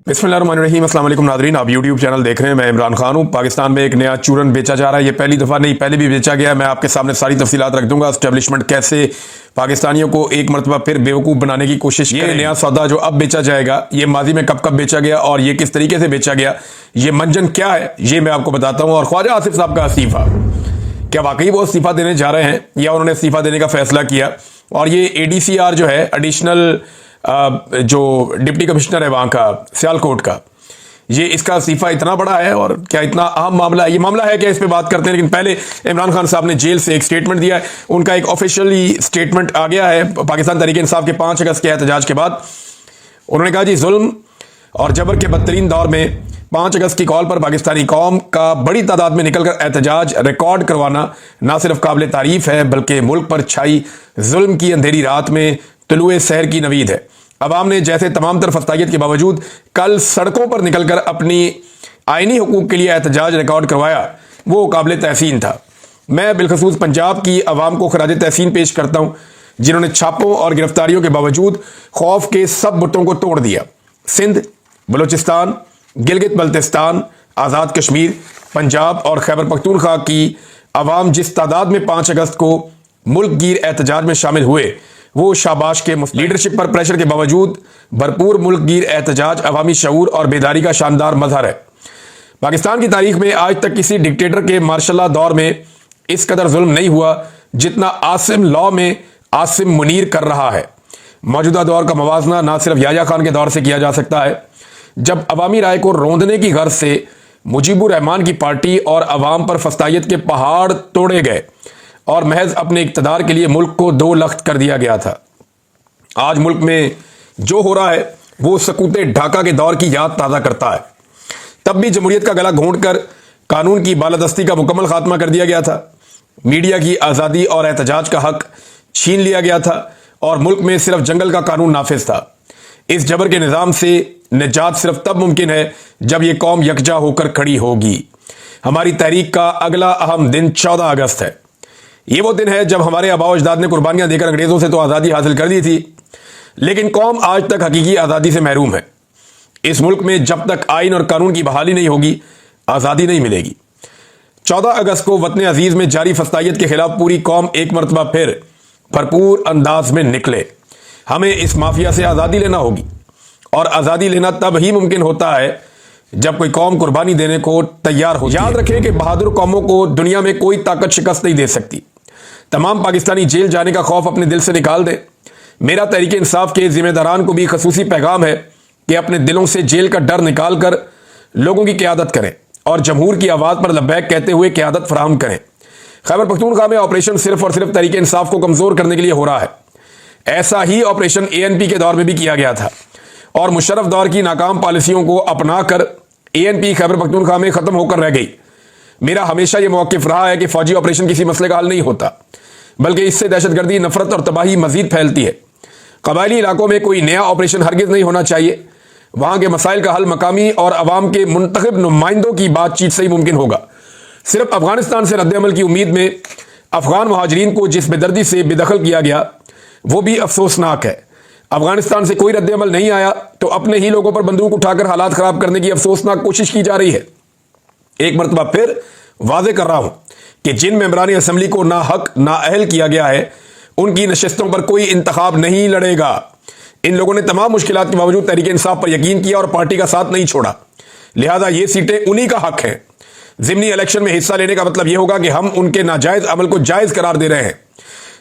बिस्मिल्लाहिर्रहमानिर्रहीम। अस्सलाम वालेकुम नाज़रीन, आप यूट्यूब चैनल देख रहे हैं। मैं इमरान खान हूँ। पाकिस्तान में एक नया चूरन बेचा जा रहा है। ये पहली दफ़ा नहीं, पहले भी बेचा गया। मैं आपके सामने सारी तफसीलात रख दूंगा। एस्टेब्लिशमेंट कैसे पाकिस्तानियों को एक मरतबा फिर बेवकूफ़ बनाने की कोशिश। ये नया सौदा जो अब बेचा जाएगा, ये माजी में कब कब बेचा गया और ये किस तरीके से बेचा गया, ये मंजन क्या है, ये मैं आपको बताता हूँ। और ख्वाजा आसिफ साहब का इस्तीफ़ा, क्या वाकई वो इस्तीफ़ा देने जा रहे हैं या उन्होंने इस्तीफ़ा देने का फैसला किया? और ये ADCR जो है, एडिशनल जो डिप्टी कमिश्नर है वहाँ का सियालकोट का, ये इसका इस्तीफा इतना बड़ा है और क्या इतना अहम मामला है? ये मामला है क्या, इस पे बात करते हैं। लेकिन पहले इमरान खान साहब ने जेल से एक स्टेटमेंट दिया है। उनका एक ऑफिशियली स्टेटमेंट आ गया है पाकिस्तान तहरीक इंसाफ के 5 अगस्त के एहतजाज के बाद। उन्होंने कहा, जी जुल्म और जबर के बदतरीन दौर में 5 अगस्त की कॉल पर पाकिस्तानी कौम का बड़ी तादाद में निकलकर एहतजाज रिकॉर्ड करवाना ना सिर्फ काबिल तारीफ है, बल्कि मुल्क पर छाई जुल्म की अंधेरी रात में तुलुए सहर की नवीद है। अवाम ने जैसे तमाम तरफ फस्तायत के बावजूद कल सड़कों पर निकलकर अपनी आईनी हुकूक के लिए एहतजाज रिकॉर्ड करवाया, वो काबिल तहसीन था। मैं बिलखसूस पंजाब की अवाम को खराज तहसीन पेश करता हूँ, जिन्होंने छापों और गिरफ्तारियों के बावजूद खौफ के सब बुतों को तोड़ दिया। सिंध, बलूचिस्तान, गिलगित बल्तिस्तान, आज़ाद कश्मीर, पंजाब और खैबर पख्तूनख्वा की अवाम जिस तादाद में 5 अगस्त को मुल्क गिर एहतजाज में शामिल हुए, वो शाबाश के लीडरशिप पर प्रेशर के बावजूद भरपूर मुल्क गिर एहतजाज अवामी शऊर और बेदारी का शानदार मजहर है। पाकिस्तान की तारीख में आज तक किसी डिक्टेटर के मार्शल लॉ दौर में इस कदर जुल्म नहीं हुआ जितना आसिम लॉ में आसिम मुनीर कर रहा है। मौजूदा दौर का मवाजना ना सिर्फ याह्या खान के दौर से किया जा सकता है, जब अवामी राय को रोंदने की गर्ज से मुजीबुर रहमान की पार्टी और अवाम पर फस्तायत के पहाड़ तोड़े गए और महज अपने इक़्तिदार के लिए मुल्क को 2 लख्त कर दिया गया था। आज मुल्क में जो हो रहा है वो सकूते ढाका के दौर की याद ताज़ा करता है। तब भी जमहूरियत का गला घोंटकर कानून की बालादस्ती का मुकम्मल खात्मा कर दिया गया था। मीडिया की आज़ादी और एहतजाज का हक छीन लिया गया था और मुल्क में सिर्फ जंगल का कानून नाफिज था। इस जबर के निज़ाम से निजात सिर्फ तब मुमकिन है जब यह कौम यकजा होकर खड़ी होगी। हमारी तहरीक का अगला अहम दिन 14 अगस्त है। ये वो दिन है जब हमारे आबाओ अजदाद ने कुर्बानियां देकर अंग्रेजों से तो आज़ादी हासिल कर दी थी, लेकिन कौम आज तक हकीकी आज़ादी से महरूम है। इस मुल्क में जब तक आइन और कानून की बहाली नहीं होगी, आज़ादी नहीं मिलेगी। 14 अगस्त को वतन अजीज में जारी फस्तायत के खिलाफ पूरी कौम एक मरतबा फिर भरपूर अंदाज में निकले। हमें इस माफिया से आज़ादी लेना होगी और आज़ादी लेना तब ही मुमकिन होता है जब कोई कौम कुर्बानी देने को तैयार हो। याद रखें कि बहादुर कौमों को दुनिया में कोई ताकत शिकस्त नहीं दे सकती। तमाम पाकिस्तानी जेल जाने का खौफ अपने दिल से निकाल दें। मेरा तहरीक इंसाफ के जिम्मेदारान को भी खसूसी पैगाम है कि अपने दिलों से जेल का डर निकाल कर लोगों की क़यादत करें और जमहूर की आवाज़ पर लब्बैक कहते हुए क़यादत फराहम करें। खैबर पख्तूनख्वा में ऑपरेशन सिर्फ और सिर्फ तहरीक इंसाफ को कमज़ोर करने के लिए हो रहा है। ऐसा ही ऑपरेशन ANP के दौर में भी किया गया था और मुशर्रफ दौर की नाकाम पॉलिसियों को अपना कर ANP खैबर पख्तूनख्वा में ख़त्म होकर रह गई। मेरा हमेशा यह मौक़िफ़ रहा है कि फ़ौजी ऑपरेशन किसी मसले का हल नहीं होता, बल्कि इससे दहशतगर्दी, नफरत और तबाही मजीद फैलती है। कबायली इलाकों में कोई नया ऑपरेशन हरगिज़ नहीं होना चाहिए। वहाँ के मसाइल का हल मकामी और अवाम के मुंतखब नुमाइंदों की बातचीत से ही मुमकिन होगा। सिर्फ अफगानिस्तान से रद्द-ए-अमल की उम्मीद में अफगान महाजरीन को जिस बेदर्दी से बेदखल किया गया, वो भी अफसोसनाक है। अफगानिस्तान से कोई रद्द-ए-अमल नहीं आया तो अपने ही लोगों पर बंदूक उठाकर हालात खराब करने की अफसोसनाक कोशिश की जा रही है। एक मरतबा फिर वाज़े कर रहा हूं कि जिन मेंबरान असम्बली को ना हक ना अहल किया गया है, उनकी नशिस्तों पर कोई इंतखाब नहीं लड़ेगा। इन लोगों ने तमाम मुश्किलात के बावजूद तहरीक इंसाफ पर यकीन किया और पार्टी का साथ नहीं छोड़ा, लिहाजा ये सीटें उन्हीं का हक है। ज़िमनी इलेक्शन में हिस्सा लेने का मतलब यह होगा कि हम उनके नाजायज अमल को जायज करार दे रहे हैं।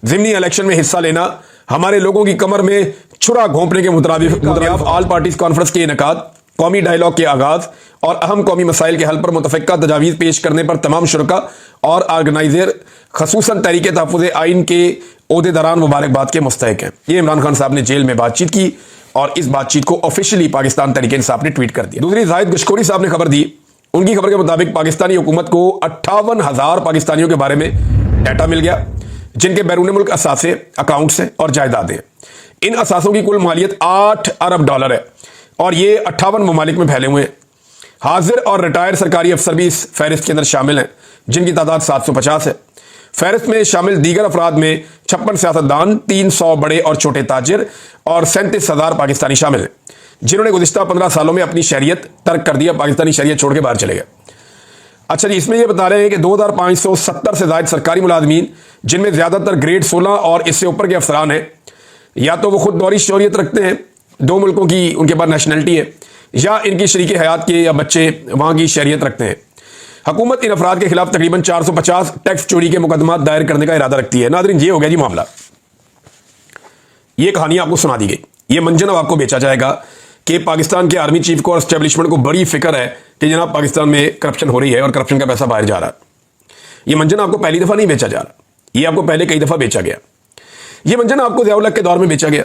ज़िमनी इलेक्शन में हिस्सा लेना हमारे लोगों की कमर में छुरा घोंपने के मुताबिक ऑल पार्टीज कॉन्फ्रेंस के इनेकाद, कौमी डायलॉग के आगाज और अहम कौमी मसाइल के हल पर मुतफ़िक़ा तजावीज़ पेश करने पर तमाम शुरका और आर्गनाइजर खसूसन तहरीक तहफ़्फ़ुज़ आइन के ओहदेदारान मुबारकबाद के मुस्तहिक़ हैं। ये इमरान खान साहब ने जेल में बातचीत की और इस बातचीत को ऑफिशियली पाकिस्तान तहरीक इंसाफ ने ट्वीट कर दिया। दूसरी, जाहिद गशकोरी साहब ने खबर दी। उनकी खबर के मुताबिक पाकिस्तानी हुकूमत को 58,000 पाकिस्तानियों के बारे में डाटा मिल गया, जिनके बैरून मुल्क असासे, अकाउंट्स हैं और जायदादें हैं। इन असासों की कुल मालियत $8 अरब है और ये 58 ममालिक में फैले हुए हैं। हाजिर और रिटायर सरकारी अफसर भी इस फहरिस्त के अंदर शामिल हैं, जिनकी तादाद 750 है। फहरिस्त में शामिल दीगर अफराद में 56 सियासतदान, 300 बड़े और छोटे ताजिर और 37,000 पाकिस्तानी शामिल हैं। जिन्होंने गुज़िश्ता 15 सालों में अपनी शहरियत तर्क कर दिया, पाकिस्तानी शहरियत छोड़ के बाहर चले गए। अच्छा जी, इसमें यह बता रहे हैं कि 2570 से ज़ायद सरकारी मुलाजमीन, जिनमें ज़्यादातर ग्रेड 16 और इससे ऊपर के अफसरान हैं, या तो वो खुद दोहरी शहरियत रखते हैं, 2 मुल्कों की उनके पास नेशनलिटी है, या इनकी शरीक हयात के या बच्चे वहाँ की शहरियत रखते हैं। हुकूमत इन अफराद के खिलाफ तकरीबन 450 टैक्स चोरी के मुकदमा दायर करने का इरादा रखती है। नाज़रीन, ये हो गया जी मामला। ये कहानी आपको सुना दी गई। ये मंजन अब आपको बेचा जाएगा कि पाकिस्तान के आर्मी चीफ को और एस्टेब्लिशमेंट को बड़ी फिक्र है कि जनाब पाकिस्तान में करप्शन हो रही है और करप्शन का पैसा बाहर जा रहा है। ये मंजन आपको पहली दफ़ा नहीं बेचा जा रहा, ये आपको पहले कई दफ़ा बेचा गया। ये मंजन आपको ज़ियाउल हक के दौर में बेचा गया,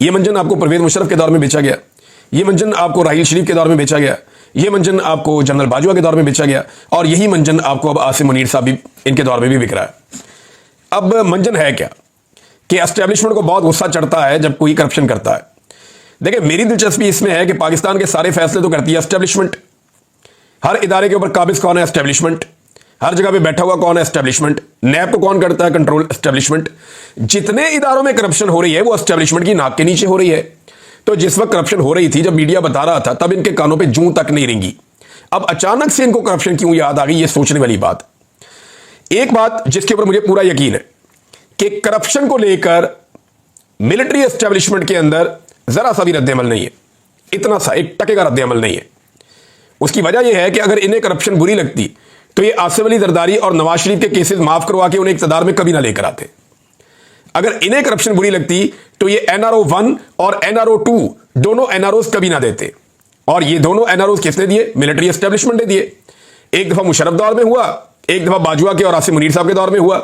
ये मंजन आपको परवेज़ मुशर्रफ के दौर में बेचा गया, ये मंजन आपको राहील शरीफ के दौर में बेचा गया, ये मंजन आपको जनरल बाजवा के दौर में बेचा गया, और यही मंजन आपको अब आसिम मुनीर साहब भी इनके दौर में भी बिक रहा है। अब मंजन है क्या कि एस्टेब्लिशमेंट को बहुत गुस्सा चढ़ता है जब कोई करप्शन करता है। देखिए, मेरी दिलचस्पी इसमें है कि पाकिस्तान के सारे फैसले तो करती है एस्टेब्लिशमेंट। हर इदारे के ऊपर काबिज कौन है? एस्टेब्लिशमेंट। हर जगह पे बैठा हुआ कौन है? एस्टेब्लिशमेंट। नैब को कौन करता है कंट्रोल? एस्टेब्लिशमेंट। जितने इदारों में करप्शन हो रही है वो एस्टेब्लिशमेंट की नाक के नीचे हो रही है। तो जिस वक्त करप्शन हो रही थी, जब मीडिया बता रहा था, तब इनके कानों पे जूं तक नहीं रेंगी। अब अचानक से इनको करप्शन क्यों याद आ गई, ये सोचने वाली बात। एक बात जिसके ऊपर मुझे पूरा यकीन है कि करप्शन को लेकर मिलिट्री एस्टेब्लिशमेंट के अंदर जरा सा भी रद्द-ए-अमल नहीं है, इतना सा 1 टके का रद्द-ए-अमल नहीं है। उसकी वजह यह है कि अगर इन्हें करप्शन बुरी लगती तो ये आसिफ अली जरदारी और नवाज शरीफ के केसेस माफ करवा के उन्हें इक़्तिदार में कभी ना लेकर आते। अगर इन्हें करप्शन बुरी लगती तो ये NRO 1 और NRO 2 दोनों NROs कभी ना देते। और ये दोनों NROs किसने दिए? मिलिट्री एस्टेब्लिशमेंट ने दिए। एक दफा मुशर्रफ दौर में हुआ, एक दफा बाजवा के और आसिम मुनीर साहब के दौर में हुआ।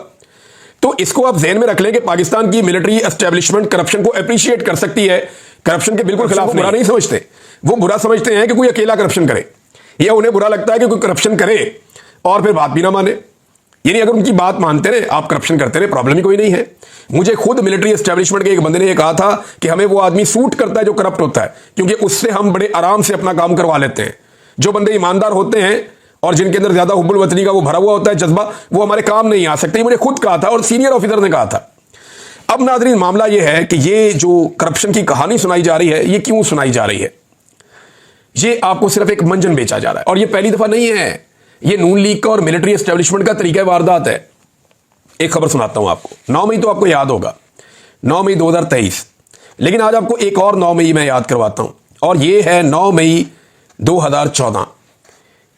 तो इसको आप ज़हन में रख लें कि पाकिस्तान की मिलिट्री एस्टेब्लिशमेंट करप्शन को अप्रिशिएट कर सकती है, करप्शन के बिल्कुल खिलाफ बुरा नहीं समझते। वो बुरा समझते हैं कि कोई अकेला करप्शन करे, या उन्हें बुरा लगता है कि कोई करप्शन करे और फिर बात भी ना माने। यानी अगर उनकी बात मानते रहे, आप करप्शन करते रहे, प्रॉब्लम ही कोई नहीं है। मुझे खुद मिलिट्री एस्टेब्लिशमेंट के एक बंदे ने यह कहा था कि हमें वो आदमी सूट करता है जो करप्ट होता है, क्योंकि उससे हम बड़े आराम से अपना काम करवा लेते हैं। जो बंदे ईमानदार होते हैं और जिनके अंदर ज्यादा हुब्बुल वतनी का वो भरा हुआ होता है जज्बा, वो हमारे काम नहीं आ सकते। मुझे खुद कहा था और सीनियर ऑफिसर ने कहा था। अब नाज़रीन, मामला यह है कि ये जो करप्शन की कहानी सुनाई जा रही है, ये क्यों सुनाई जा रही है? ये आपको सिर्फ एक मंजन बेचा जा रहा है, और ये पहली दफा नहीं है। ये नून लीग का और मिलिट्री एस्टेब्लिशमेंट का तरीका वारदात है। एक खबर सुनाता हूं आपको। 9 मई तो आपको याद होगा, 9 मई 2023। लेकिन आज आपको एक और 9 मई मैं याद करवाता हूं, और ये है 9 मई 2014,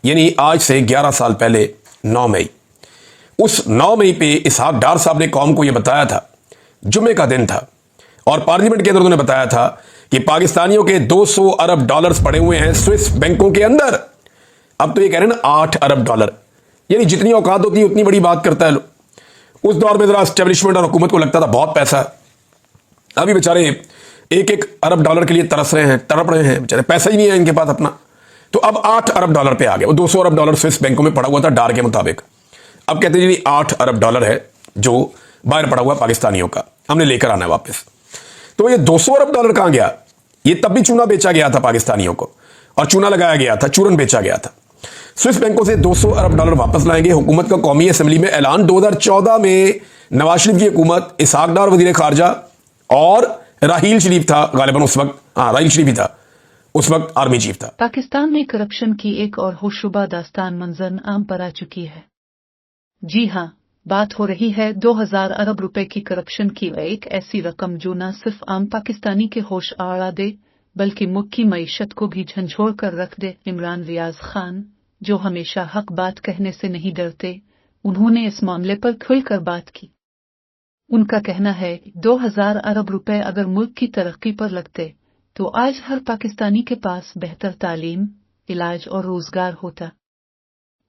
यानी आज से 11 साल पहले 9 मई। उस 9 मई पे इसहाक डार साहब ने कौम को यह बताया था, जुम्मे का दिन था, और पार्लियामेंट के अंदर उन्होंने बताया था कि पाकिस्तानियों के 200 अरब डॉलर्स पड़े हुए हैं स्विस बैंकों के अंदर। अब तो ये कह रहे हैं ना 8 अरब डॉलर, यानी जितनी औकात होती है उतनी बड़ी बात करता है लोग। उस दौर में जरा एस्टेब्लिशमेंट और हुकूमत को लगता था बहुत पैसा है। अभी बेचारे 1-1 अरब डॉलर के लिए तरस रहे हैं, तड़प रहे हैं, बेचारे पैसा ही नहीं है इनके पास अपना। तो अब 8 अरब डॉलर पे आ गया। वो 200 अरब डॉलर स्विस बैंकों में पड़ा हुआ था डार के मुताबिक। अब कहते हैं जी 8 अरब डॉलर है जो बाहर पड़ा हुआ पाकिस्तानियों का, हमने लेकर आना है वापस। तो ये 200 अरब डॉलर कहां गया? ये तब भी चूना बेचा गया था पाकिस्तानियों को, और चूना लगाया गया था, चूरन बेचा गया था। स्विस बैंकों से 200 अरब डॉलर वापस लाएंगे। हुकूमत का कौमी असेंबली में ऐलान। 2014 में नवाज शरीफ की हुकूमत, इसहाक डार वजीर खारजा और राहील शरीफ था गालिबन उस वक्त, राहील शरीफ ही था उस वक्त, आर्मी चीफ था। पाकिस्तान में करप्शन की एक और होशरुबा दास्तान मंजर आम पर आ चुकी है। जी हाँ, बात हो रही है 2000 अरब रुपए की करप्शन की, एक ऐसी रकम जो न सिर्फ आम पाकिस्तानी के होश आड़ा दे बल्कि मुल्क की मईशत को भी झंझोड़ कर रख दे। इमरान रियाज खान, जो हमेशा हक बात कहने से नहीं डरते, उन्होंने इस मामले पर खुलकर बात की। उनका कहना है 2000 अरब रुपए अगर मुल्क की तरक्की पर लगते तो आज हर पाकिस्तानी के पास बेहतर तालीम, इलाज और रोजगार होता।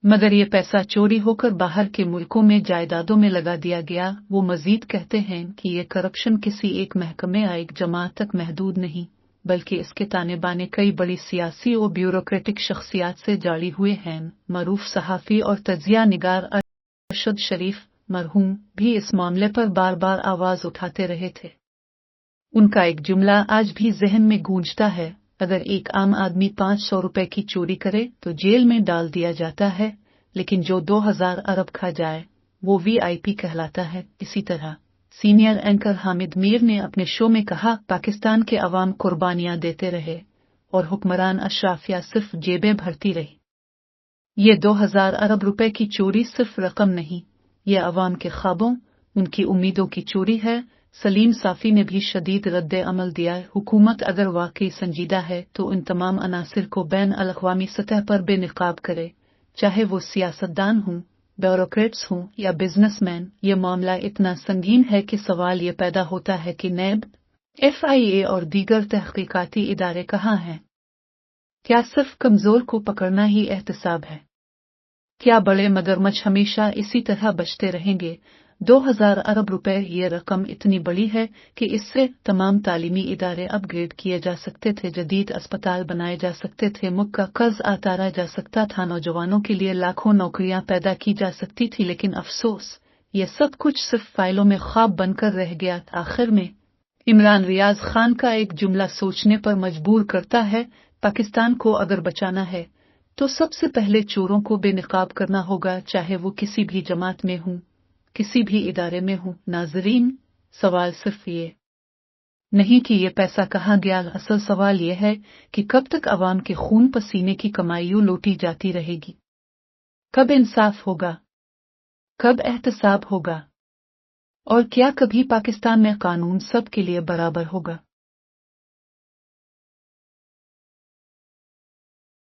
मगर ये पैसा चोरी होकर बाहर के मुल्कों में जायदादों में लगा दिया गया। वो मजीद कहते हैं कि ये करप्शन किसी एक महकमे या एक जमात तक महदूद नहीं, बल्कि इसके ताने बाने कई बड़ी सियासी और ब्यूरोक्रेटिक शख्सियात से जाड़ी हुए हैं। मरूफ सहाफ़ी और तजिया निगार अरशद शरीफ मरहूम भी इस मामले पर बार बार आवाज उठाते रहे थे। उनका एक जुमला आज भी जहन में गूंजता है, अगर एक आम आदमी 500 रुपए की चोरी करे तो जेल में डाल दिया जाता है, लेकिन जो 2000 अरब खा जाए वो VIP कहलाता है। इसी तरह सीनियर एंकर हामिद मीर ने अपने शो में कहा, पाकिस्तान के अवाम कुर्बानियां देते रहे اور حکمران اشرافیہ صرف جیبیں بھرتی رہی۔ یہ 2000 ارب روپے کی چوری صرف رقم نہیں، یہ عوام کے خوابوں، ان کی امیدوں کی چوری ہے۔ سلیم صافی نے بھی شدید رد عمل دیا۔ حکومت اگر واقعی سنجیدہ ہے تو ان تمام عناصر کو بین الاقوامی سطح پر بے نقاب کرے، چاہے وہ سیاستدان ہوں، بیوروکریٹس ہوں یا بزنس مین۔ یہ معاملہ اتنا سنگین ہے کہ سوال یہ پیدا ہوتا ہے کہ نیب، FIA اور دیگر تحقیقاتی ادارے کہاں ہیں؟ کیا صرف کمزور کو پکڑنا ہی احتساب ہے؟ کیا بڑے مگرمچھ ہمیشہ اسی طرح بچتے رہیں گے؟ 2000 ارب روپے یہ رقم اتنی بڑی ہے کہ اس سے تمام تعلیمی ادارے اپ گریڈ کیے جا سکتے تھے، جدید اسپتال بنائے جا سکتے تھے، ملک کا قرض اتارا جا سکتا تھا، نوجوانوں کے لیے لاکھوں نوکریاں پیدا کی جا سکتی تھی، لیکن افسوس یہ سب کچھ صرف فائلوں میں خواب بن کر رہ گیا۔ آخر میں عمران ریاض خان کا ایک جملہ سوچنے پر مجبور کرتا ہے، پاکستان کو اگر بچانا ہے تو سب سے پہلے چوروں کو بے نقاب کرنا ہوگا، چاہے وہ کسی بھی جماعت میں ہوں، کسی بھی ادارے میں ہوں۔ ناظرین، سوال صرف یہ نہیں کہ یہ پیسہ کہاں گیا، اصل سوال یہ ہے کہ کب تک عوام کے خون پسینے کی کمائیوں لوٹی جاتی رہے گی؟ کب انصاف ہوگا؟ کب احتساب ہوگا؟ اور کیا کبھی پاکستان میں قانون سب کے لیے برابر ہوگا؟